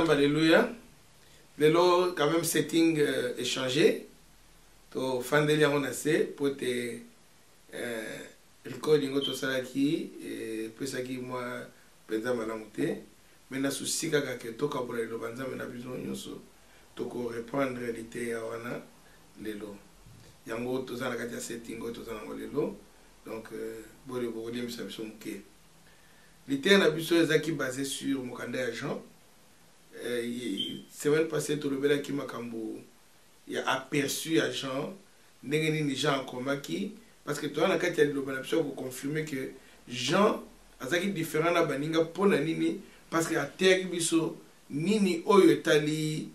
Alléluia. Lelo quand même setting échangé. To fandeli on a assez pour te recording auto salaki et puis ça qui moi penza malamuté. Mais na souci kaka que to kabula lelo banza mais na besoin nyonso to ko reprendre réalité ya wana lelo. Yango to zana kati setting auto zana lelo. Donc bole bole misa biso muke. L'ité na biso ezaki basé sur mokanda ya Jean. Semaine passée, tout le monde qui m'a il a aperçu à Jean, n'engagez Jean en commun qui, parce que toi, on a qu'à dire pour confirmer que Jean a ça qui est différent na baninga pour la nini, parce que à terre biso nini oyotali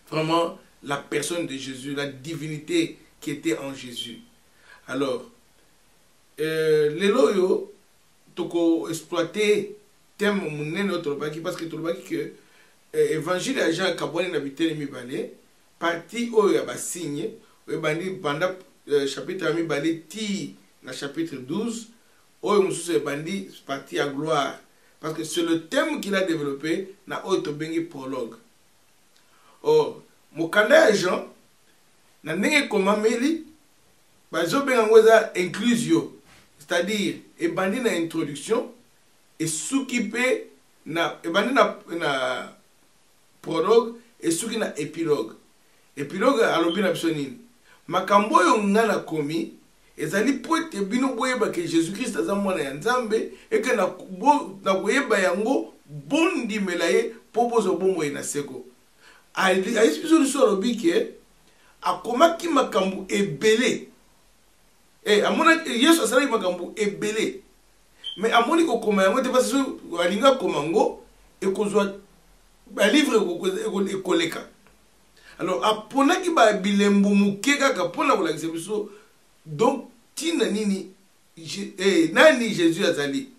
vraiment la personne de Jésus, la divinité qui était en Jésus. Alors, les loyaux, toko exploiter thème notre parce que tout le monde que évangile à Jean Kabouane n'habitait les mibale partie où il y a des signes pendant chapitre mibale ti na chapitre 12 où il y a bandi partie à gloire parce que c'est le thème qu'il a développé na autobengi prologue. Oh mokanda Jean na ndenge comment meli bazo benga ngoza inclusio c'est-à-dire et bandi na introduction et s'occuper na ebandi na prologue et souki na épilogue. Épilogue alobi na biso nini makambo yo ngana komi ezali poete bino boyeba que Jésus-Christ aza mwana ya Nzambe et que na koyeba yango bondimela ye po bozo bomo ina seko ayisi biso liso alobi ke akomaki makambo ebele amona Yesu asalaki makambo ebele mais amoni kokoma yango te parce que alinga koma ngo ekozwa balivre ekoleka. Alors aponaki ba bilembo muke kaka pona kolakisa biso donc tina nini nani Jésus azali.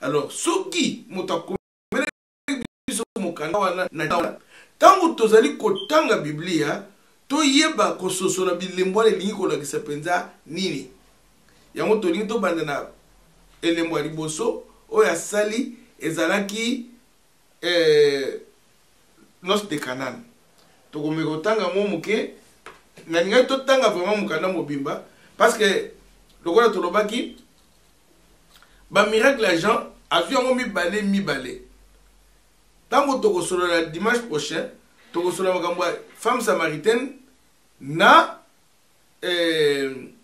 Alors soki moto akomeli biso mokanda wana na tango tozali kotanga Biblia toyeba kososola bilembo elingi kolakisa penza nini yango tolingi tobanda na elembo ya liboso oyo asali ezalaki noce de Canaan. Tokomeka kotanga mo moke na ningai totanga vraiment mokanda mobimba parce que lokola tolobaki ba miracle ya Jean azwi yango mibale tango tokosolola dimanche prochain tokosolola makambo ya femme samaritaine na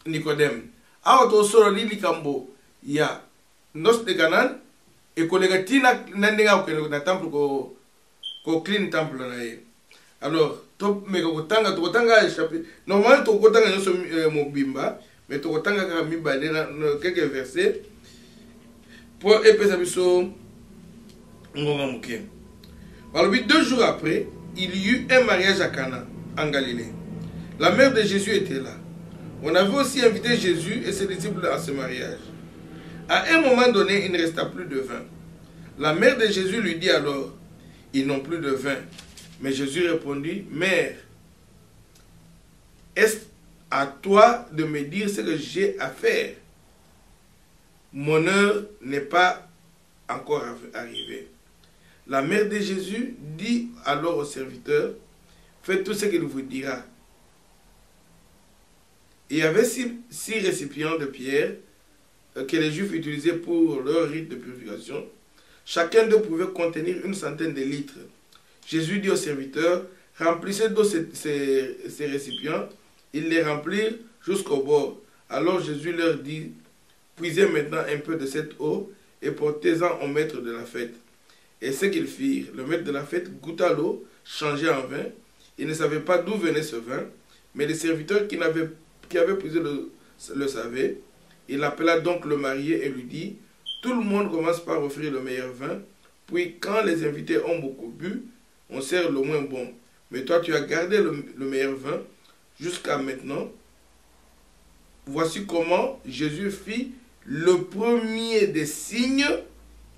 Nicodème. Awa tokosolola likambo ya noce de Canaan ekoleka tina na ndenge akokende na temple ko clean temple na ye. Alors to meka tokotanga chapitre normalement tokotanga nyonso mobimba mais tokotanga kaka mibale na quelques versets pour epesa biso ngonga moke. Alors 2 jours après, il y eut un mariage à Cana en Galilée. La mère de Jésus était là. On avait aussi invité Jésus et ses disciples à ce mariage. À un moment donné, il ne resta plus de vin. La mère de Jésus lui dit alors, ils n'ont plus de vin. Mais Jésus répondit, mère, est-ce à toi de me dire ce que j'ai à faire? Mon heure n'est pas encore arrivée. La mère de Jésus dit alors au serviteur, faites tout ce qu'il vous dira. Il y avait 6 récipients de pierre que les Juifs utilisaient pour leur rite de purification. Chacun d'eux pouvait contenir 100 de litres. Jésus dit au serviteur, remplissez d'eau ces récipients. Ils les remplirent jusqu'au bord. Alors Jésus leur dit, puisez maintenant un peu de cette eau et portez-en au maître de la fête. Et ce qu'ils firent, le maître de la fête goûta l'eau, changée en vin. Il ne savait pas d'où venait ce vin, mais les serviteurs qui avaient puisé le savaient. Il appela donc le marié et lui dit, tout le monde commence par offrir le meilleur vin, puis quand les invités ont beaucoup bu, on sert le moins bon. Mais toi, tu as gardé le meilleur vin jusqu'à maintenant. Voici comment Jésus fit le premier des signes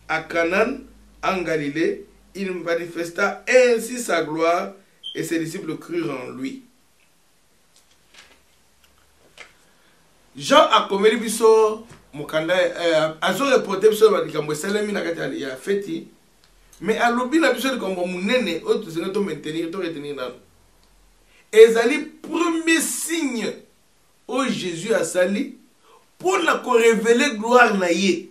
à Canaan, en Galilée. Il manifesta ainsi sa gloire et ses disciples crurent en lui. Jean a commis biso mokanda azo reporter biso likambo esalemi na kati ya feti mais alobi na biso likambo munene oyo tosenga to retenir nano ezali premier signe oyo Jésus asali mpona korévéler gloire na ye.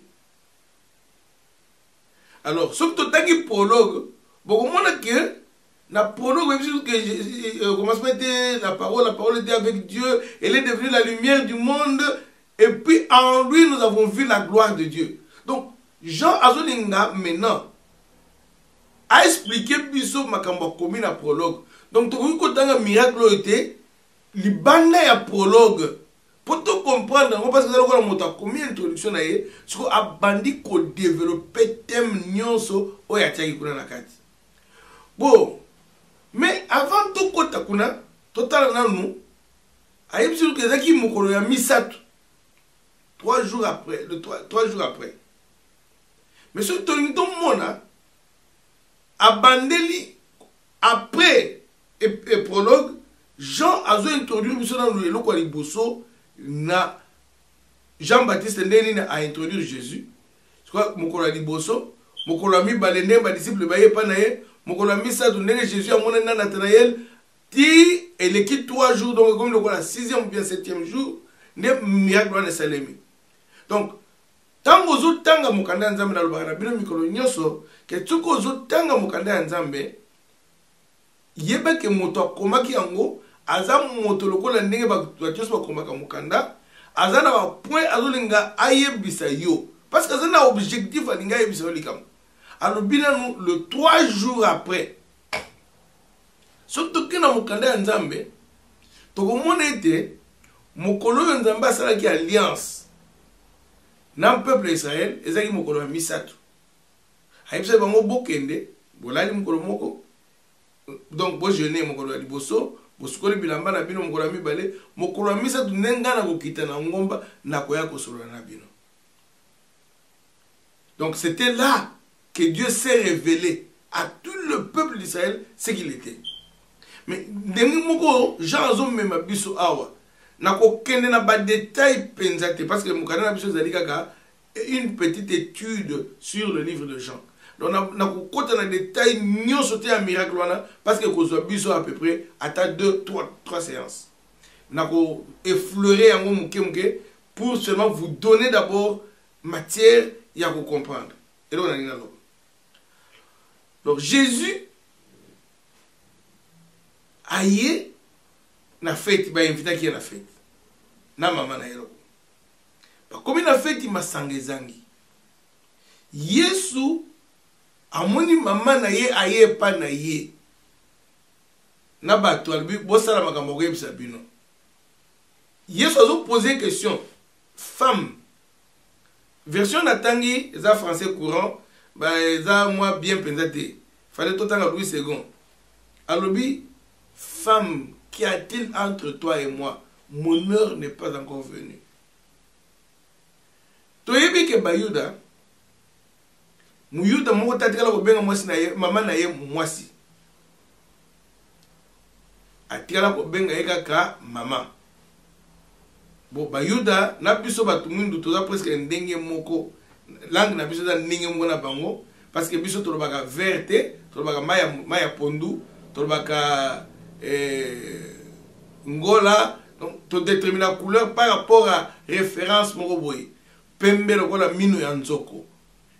Alors soki totangi prologue bokomona ke la prologue que commencement était la parole était avec Dieu, elle est devenue la lumière du monde et puis en lui nous avons vu la gloire de Dieu. Donc Jean Azolinga maintenant a expliqué biso makambo komi na prologue. Donc tokoki kotanga miracle était libanda ya prologue pour tout comprendre parce que ça a monté combien d'introduction na ye siko abandi ko développer thème nyonso oya tiaki kuna na kati. Bon, mais avant tout kota kuna total nanu ayebisi que zaki mokolo ya misatu 3 jours après, 3 jours après. Mais ce tolinto mona abandeli après et prologue Jean azo introduire biso na leloko ya liboso na Jean-Baptiste ndeni a introduire Jésus. Soit mokolo ya liboso, mokolo ya mibale ndenge ba disciple ba yepa na ye, mokolo ya misatu ndenge Jésus amona na Nathanaël ti eleki 3 jours donc comme le 6e ou bien 7e jour ne miracle na salemi. Donc tango zo tanga mokanda nzambe na lobaka na bino mikolo nyonso ke tuko zo tanga mokanda nzambe yeba ke moto akomaki yango aza moto lokola ndenge batioso bakomaka mokanda aza na point azolinga ayebisa yo parce que aza na objectif alinga ayebisa yo likambo alobi nanu le 3 jours après soki toki na mokanda ya nzambe tokomona ete mokolo oyo nzambe asalaki alliance na peuple ya Israël ezalaki mokolo ya misato ayebisa bango bokende bolali mokolo moko donc bojeune mokolo ya liboso bosukoli bilamba na bino mokolo ya mibale mokolo ya misato nenga na kokita na ngomba na koya kosolola na bino. Donc c'était là que Dieu s'est révélé à tout le peuple d'Israël ce qu'il était. Mais ndenge moko Jean azomema biso awa na kokende na ba détail penzate parce que mokanda na biso ezali kaka une petite étude sur le livre de Jean. Donc na kokota na détail nyonso te ya miracle wana parce que kozwa biso à peu près ata 3 séances. Na ko effleurer yango muke pour seulement vous donner d'abord matière ya ko comprendre. Et donc on a dit donc Jésus aye na fête ba invita ki na fête na mama na yelo ba komi na fête masangezangi Yesu amoni mama na ye aye pa na ye na bato albi bosala makambo ko yebisa bino. Yesu azo poser question femme version natangi eza français courant ba eza moi bien pensé fallait tout tanga Louis II alobi femme, qu'y a-t-il entre toi et moi? Mon heure n'est pas encore venue. Toyebi ke bayuda muyuda moko tatikala ko benga mwasi na ye mama na ye mwasi atikala ko benga ye kaka mama. Bon bayuda na biso batu mundu toza presque ndenge moko langue na biso za ndenge moko na bango parce que biso tolobaka verte tolobaka maya pondu tolobaka ngola donc to déterminer la couleur par rapport à référence moko boy pembe lokola mino ya nzoko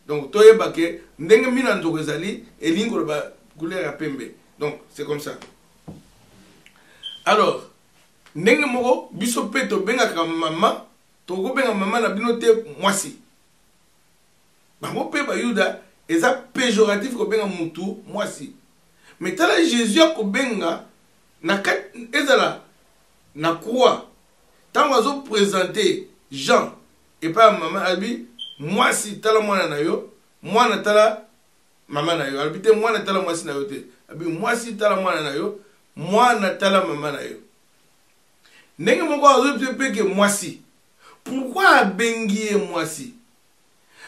donc toyeba ke ndenge mino ya nzoko ezali elingo ba couleur ya pembe donc c'est comme ça. Alors ndenge moko biso pe to benga ka mama to ko benga mama na bino te mwasi bango pe ba yuda eza péjoratif ko benga mutu mwasi mais tala Jésus a ko benga na kat ezala na croix tant azo présenter Jean et pas maman albi moi si tala mwana na yo mwana tala maman na yo albi te mwana tala mwasi na yo te albi moi si tala mwana na yo mwana tala maman na yo ndenge moko azo peke mwasi. Pourquoi bengi mwasi?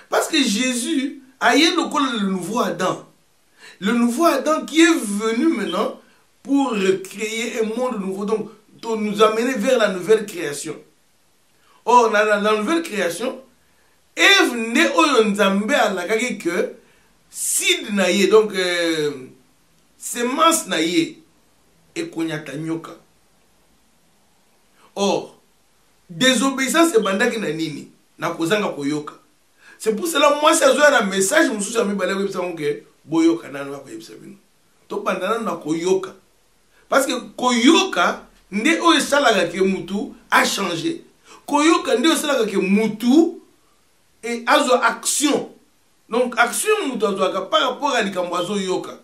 Parce que Jésus a eu le nouveau Adam. Le nouveau Adam qui est venu maintenant pour créer un monde nouveau, donc pour nous amener vers la nouvelle création. Or, dans la nouvelle création, Ève n'est au Nzambe à la que sid naïe, donc semence naïe et konyata nyoka. Or, désobéissance est bandaki na nini na kozanga koyoka. C'est pour cela moi ça joue un message mususu ami balé ko bisa que boyoka nanu ba ko yebisa bino. To bandana na koyoka. Parce que koyoka nde o esalaka ke mutu a changé. Koyoka nde o esalaka ke mutu et azo action. Donc action mutu azo ka par rapport à likambo azo yoka.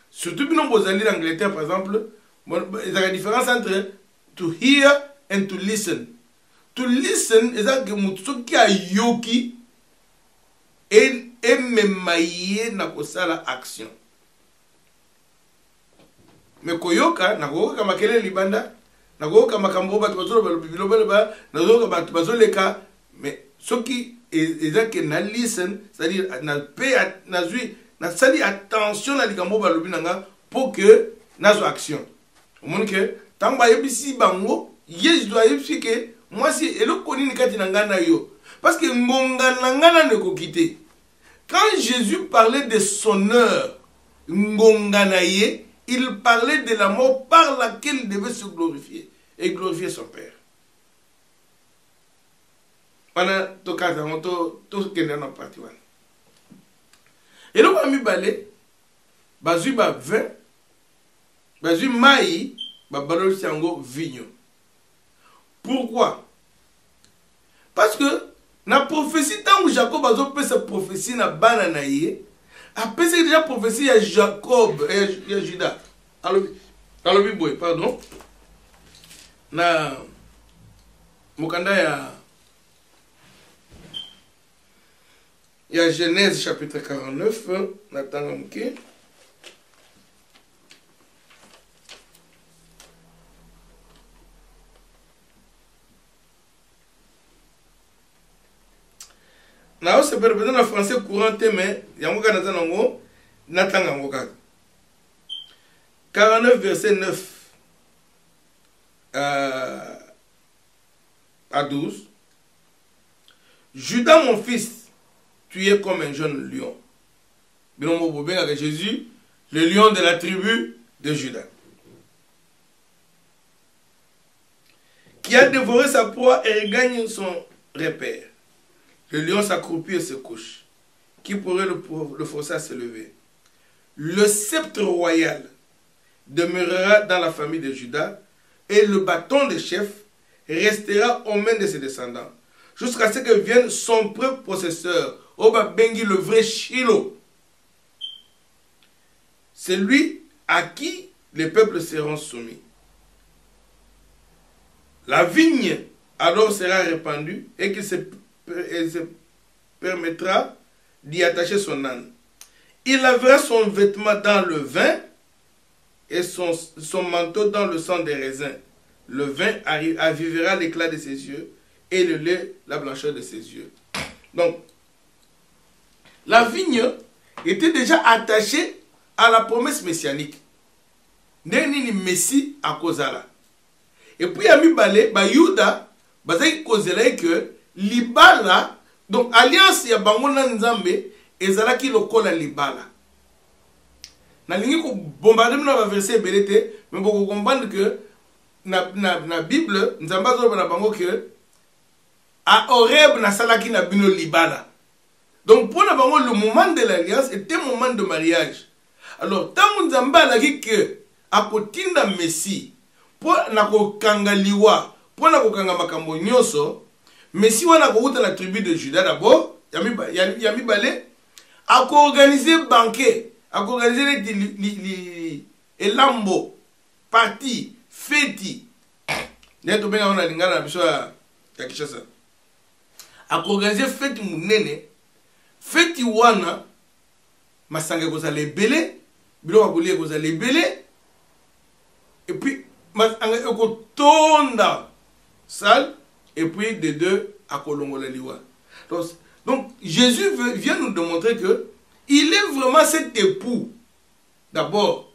Surtout bino bozali en Angleterre par exemple, il y a la différence entre to hear and to listen. To listen is that mutu ki a yoki et memaye na kosala action. Mais koyoka na koyoka makele libanda na koyoka makambo batu bazolo bilobele ba na koyoka batu bazoleka mais soki ezake na listen c'est-à-dire na pay na zui na sali attention na likambo balobi nanga pour que nazo action. Au moins que tamba yebisi bango yes doit expliquer moi si eloko nini kati na ngana yo parce que ngonga na ngana ne ko quitter. Quand Jésus parlait de son heure ngonga na ye, il parlait de la mort par laquelle il devait se glorifier et glorifier son Père. Pendant tout cas, tout ce qui est dans notre partie. Et donc, on a mis balé, bazu ba vin, bazu maï, balol siango vigno. Pourquoi? Parce que, na prophétie, tant que Jacob a fait sa prophétie na bananaye, Après, c'est déjà prophétie, il y a Jacob, il y a Judas. Alors, pardon. Na Mukanda, il y a Genèse chapitre 49. Nathan Mouké. Na se perpétue en français courant, mais il y a un mot Nathan Mouké. 49 verset 9 à 12. Judas, mon fils, tu es comme un jeune lion. Avec Jésus, le lion de la tribu de Judas, qui a dévoré sa proie et regagne son repère. Le lion s'accroupit et se couche. Qui pourrait le forcer à se lever? Le sceptre royal demeurera dans la famille de Judas, et le bâton de chef restera aux mains de ses descendants, jusqu'à ce que vienne son propre possesseur, Oba Bengi, le vrai Shiloh. C'est lui à qui les peuples seront soumis. La vigne alors sera répandue et qu'il se permettra d'y attacher son âne. Il lavera son vêtement dans le vin et son manteau dans le sang des raisins. Le vin avivera l'éclat de ses yeux et le lait la blancheur de ses yeux. Donc, la vigne était déjà attachée à la promesse messianique. Neni Messie à Kozala. Et puis, il y a mis Bayuda, Bazai Kozela que Libala, donc alliance ya Bangona Nzambe, et Zalaki Lokola Libala. Na lingi ko bombarder na verset belete, mais vous comprendre que na Bible Nzamba zo na bango que a Horeb na salaki na bino libala. Donc pour na bango le moment de l'alliance était un moment de mariage. Alors tant Nzamba la que a kotinda Messie pour na ko kangaliwa, pour na ko kanga makambo nyoso, Messie wana ko uta la tribu de Juda d'abord, yami balé a ko organiser banquet. A organiser les lambo, parti, fêti. N'est-ce pas on a lingana biso ya Kishasa. A organiser fêti munene, fêti wana masanga kozala ebele, bilo bakolia kozala ebele. Et puis masanga eko tonda salle et puis de deux à kolongola liwa. Donc Jésus vient nous démontrer que il est vraiment cet époux. D'abord,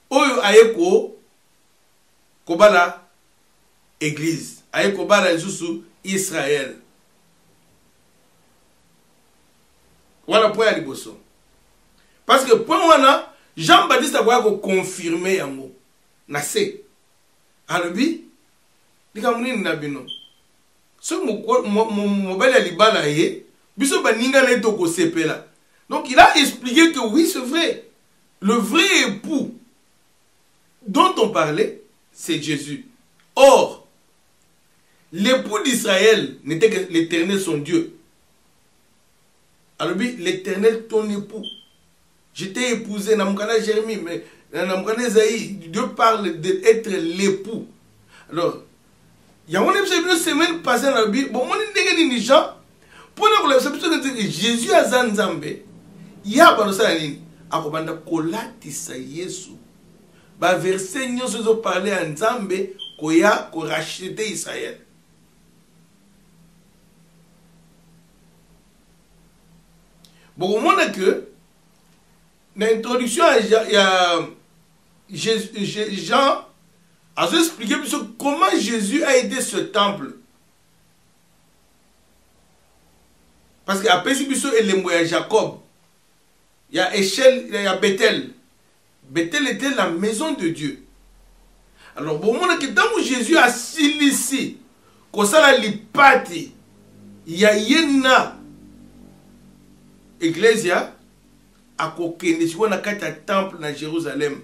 Oyo Aeko Kobala Église, Aeko Kobala Jusu Israël. Voilà pour y liboso. Parce que pour moi, Jean-Baptiste a confirmé yango. Nase. Alobi, likamuni nabino. Ce mobile libala ye, biso baninga na etoko sepela. Donc il a expliqué que oui, c'est vrai. Le vrai époux dont on parlait, c'est Jésus. Or, l'époux d'Israël n'était que l'Éternel son Dieu. Alors l'Éternel ton époux. J'étais épousé, Namukana Jérémie, mais Namukana Esaïe, Dieu parle d'être l'époux. Alors, il y a une semaine passée dans la Bible, bon, moi, je dis gens, pour nous, Jésus a Zanzambe. Ya banosa nini akobanda kolatisa Yesu ba verset nyonso zo parler en Nzambe koya ko racheter Israël. Bon, on a que l'introduction à Jean a expliqué comment Jésus a aidé ce temple. Parce qu'après si biso et Jacob, il y a Échelle, il y a Bethel. Bethel était la maison de Dieu. Alors, bon, tant que Jésus a silicé, que ça l'a lipati, il y a une église à kokende, si on a un temple dans Jérusalem,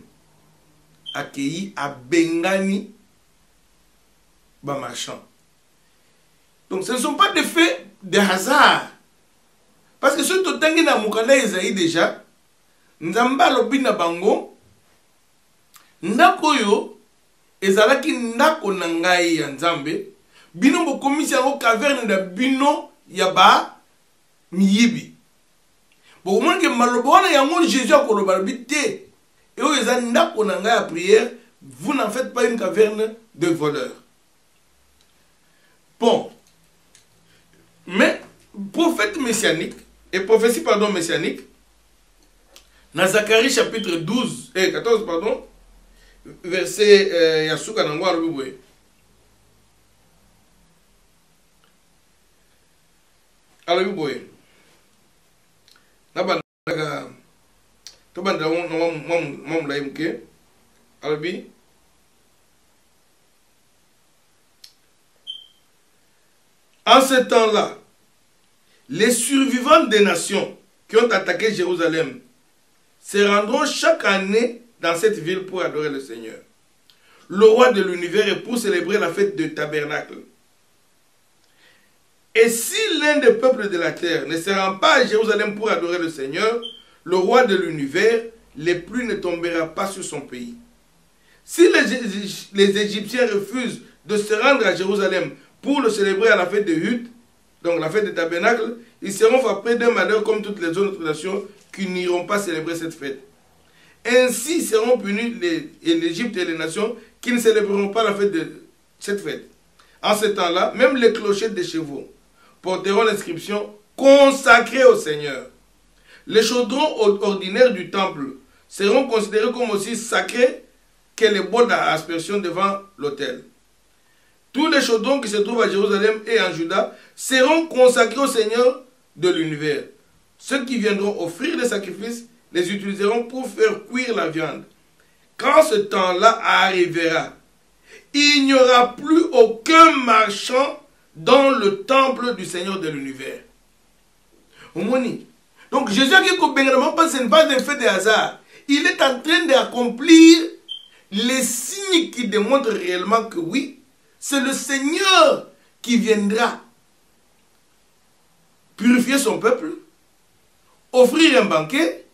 accueilli à Bengani, marchand. Donc, ce ne sont pas des faits de hasard. Parce que ce totangi na mukanda Esaïe déjà, nzamba lobi na bango, ndako yo, ezalaki ndako na ngai ya nzambe, bino bokomisi yango caverne da bino ya ba miyibi. Bon, moins que malobo wana yango Jésus akoloba lobi te. Et oyo eza ndako na ngai ya prière, vous n'en faites pas une caverne de voleurs. Bon. Mais prophète messianique et prophétie pardon messianique dans Zacharie chapitre 14 pardon verset yasuka nango alobi boye nabandaka tobanda mamulayi muke alobi en ce temps-là, les survivants des nations qui ont attaqué Jérusalem se rendront chaque année dans cette ville pour adorer le Seigneur, le roi de l'univers, et pour célébrer la fête du tabernacle. Et si l'un des peuples de la terre ne se rend pas à Jérusalem pour adorer le Seigneur, le roi de l'univers, les pluies ne tombera pas sur son pays. Si les Égyptiens refusent de se rendre à Jérusalem pour le célébrer à la fête de Hut, donc la fête du tabernacle, ils seront frappés d'un malheur comme toutes les autres nations qui n'iront pas célébrer cette fête. Ainsi seront punis l'Égypte et les nations qui ne célébreront pas la fête de cette fête. En ce temps-là, même les clochers des chevaux porteront l'inscription consacrée au Seigneur. Les chaudrons ordinaires du temple seront considérés comme aussi sacrés que les bols à aspersion devant l'autel. Tous les chaudrons qui se trouvent à Jérusalem et en Juda seront consacrés au Seigneur de l'univers. Ceux qui viendront offrir des sacrifices les utiliseront pour faire cuire la viande. Quand ce temps-là arrivera, il n'y aura plus aucun marchand dans le temple du Seigneur de l'univers. Donc Jésus a dit que ce n'est pas un fait de hasard. Il est en train d'accomplir les signes qui démontrent réellement que oui, c'est le Seigneur qui viendra purifier son peuple, offrir un banquet,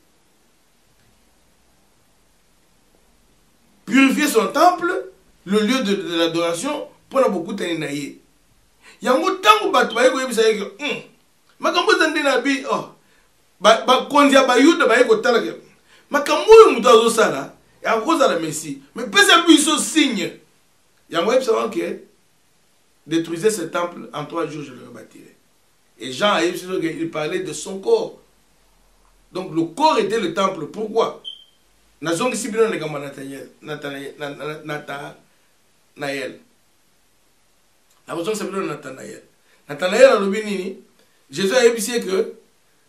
purifier son temple, le lieu de l'adoration, pour la beaucoup de temps. Il y a un temps où il y a un détruisez ce temple, en 3 jours je le rebâtirai. Et Jean, il parlait de son corps. Donc le corps était le temple. Pourquoi? Nathanaël. Nathanaël a dit, Jésus a dit que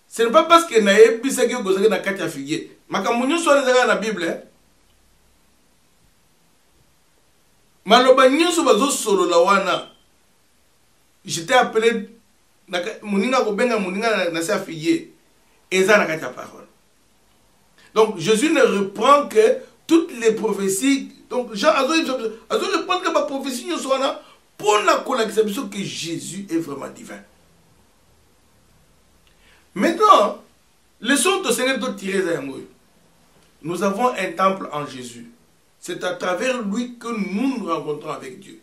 ce n'est pas parce que Naël a dit que na kati ya figuier. Makamunyo so les na Bible. Maloba nyonso bazo solo la wana. J'étais appelé Moninga Kobenga Moninga na sa figuier. Eza na kati ya parole. Donc Jésus ne reprend que toutes les prophéties. Donc Jean a reprend que ma prophétie ne soit là pour la connexion que Jésus est vraiment divin. Maintenant, leçon de Seigneur de tirer à moi. Nous avons un temple en Jésus. C'est à travers lui que nous nous rencontrons avec Dieu.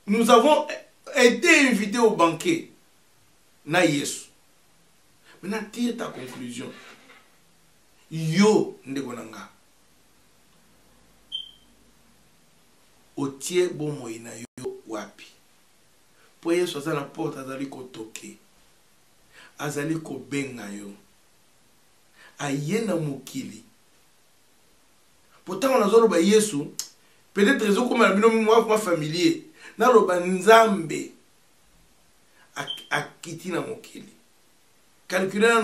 Nous avons été invités au banquet. Na Yesu. Maintenant, tire ta conclusion. Yo ndegonanga. Otie bomoi na yo wapi. Po Yesu aza na porte azali kotoke. Azali kobenga yo. Aye na mokili. Pourtant on a zolo ba Yesu. Peut-être raison comme la bino moi familier. Na lo banzambe. Akiti na mokili. Calculer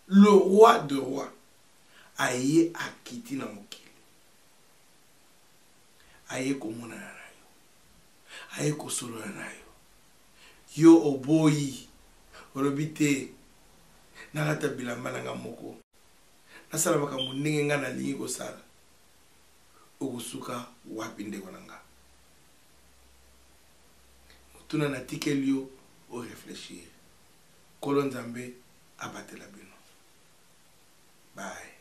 le roi de rois, aye akiti na mokili. Aye komona na yo. Aye kosolo na yo. Yo oboyi. Olobite. Nagata bilamba nga moko. Nasala baka munenge nga na lingi kosala. Ogosuka wapi ndeko nanga. Mutuna na tikelio o réfléchir. Nkolo Nzambe abatela bino. Bye.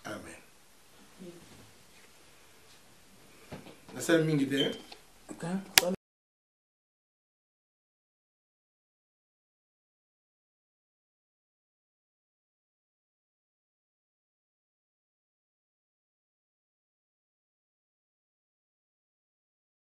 Amen. Nasali mingi te. Okay.